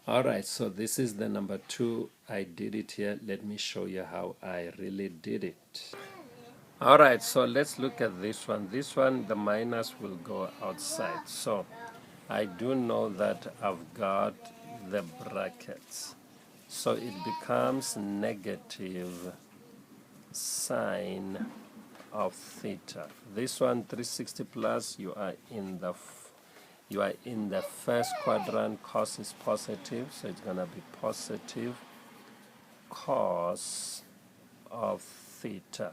Alright, so this is the number 2. I did it here. Let me show you how I really did it. Alright, so let's look at this one. This one, the minus will go outside. So I do know that I've got the brackets. So it becomes negative sine of theta. This one 360 plus, you are in the first quadrant. Cos is positive, so it's going to be positive cos of theta.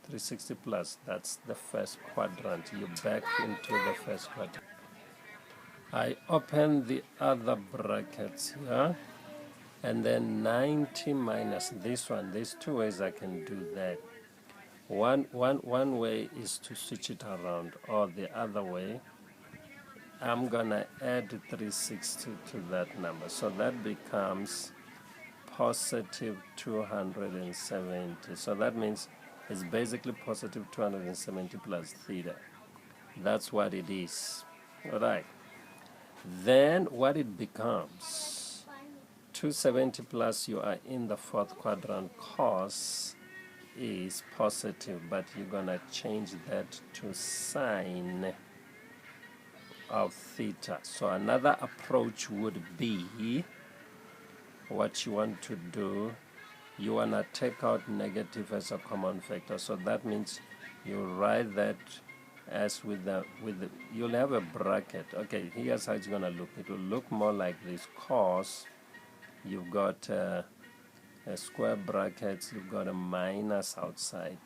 360 plus, that's the first quadrant. You back into the first quadrant. I open the other brackets here, and then 90 minus this one. There's two ways I can do that. One way is to switch it around, or the other way, I'm gonna add 360 to that number. So that becomes positive 270. So that means it's basically positive 270 plus theta. That's what it is. All right. Then what it becomes, 270 plus, you are in the fourth quadrant. Cos is positive, but you're going to change that to sine of theta. So another approach would be, what you want to do, you want to take out negative as a common factor. So that means you write that as you'll have a bracket. Okay, here's how it's going to look. It will look more like this. Cos, you've got a square bracket, you've got a minus outside.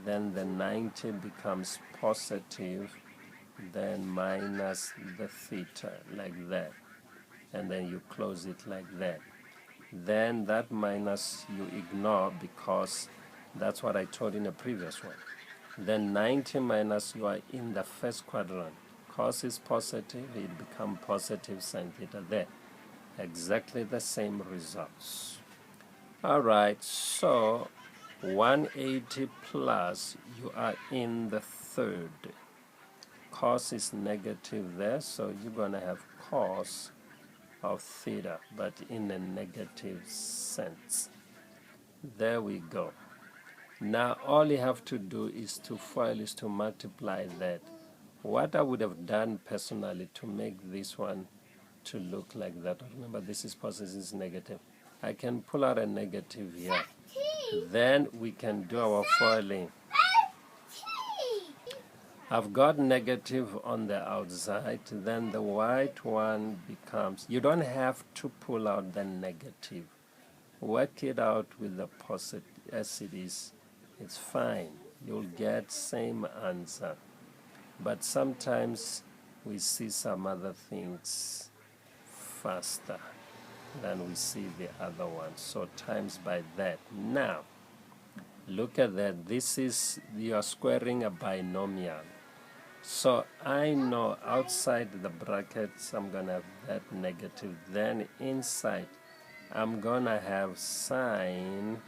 Then the 90 becomes positive, then minus the theta, like that. And then you close it like that. Then that minus you ignore because that's what I told in the previous one. Then 90 minus, you are in the first quadrant. Cos is positive, it becomes positive sine theta there. Exactly the same results. Alright, so 180 plus, you are in the third. Cos is negative there, so you're going to have cos of theta, but in a negative sense. There we go. Now all you have to do is to multiply that. What I would have done personally to make this one to look like that, remember this is positive, this is negative. I can pull out a negative here. Then we can do our foiling. I've got negative on the outside, then the white one becomes, you don't have to pull out the negative. Work it out with the positive as it is. It's fine. You'll get same answer. But sometimes we see some other things faster than we see the other one. So times by that. Now, look at that. This is, you are squaring a binomial. So I know outside the brackets I'm going to have that negative. Then inside I'm going to have sine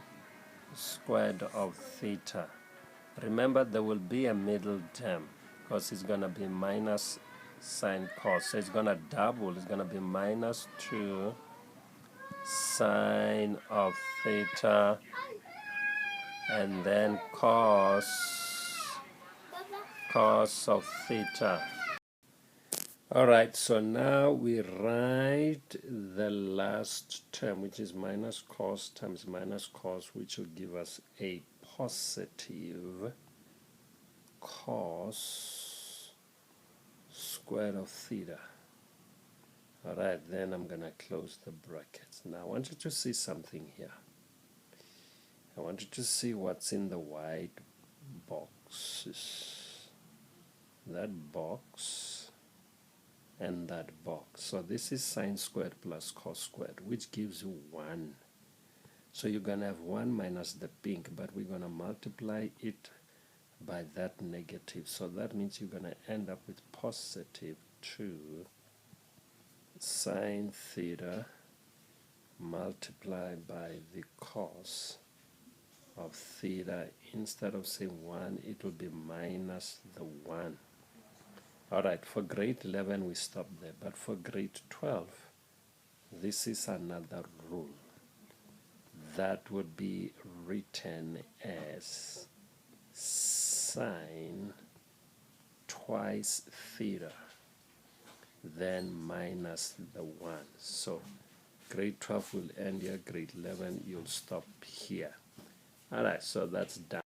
squared of theta. Remember, there will be a middle term because it's going to be minus sine cos. So it's going to double. It's going to be minus 2 sine of theta and then cos of theta. Alright, so now we write the last term, which is minus cos times minus cos, which will give us a positive cos squared of theta. Alright, then I'm going to close the brackets. Now I want you to see something here. I want you to see what's in the white boxes. That box and that box. So this is sine squared plus cos squared, which gives you 1. So you're going to have 1 minus the pink, but we're going to multiply it by that negative. So that means you're going to end up with positive 2 sine theta multiplied by the cos of theta. Instead of saying 1, it will be minus the 1. Alright, for grade 11 we stop there, but for grade 12 this is another rule that would be written as sine twice theta, then minus the 1. So grade 12 will end here, grade 11 you'll stop here. Alright, so that's done.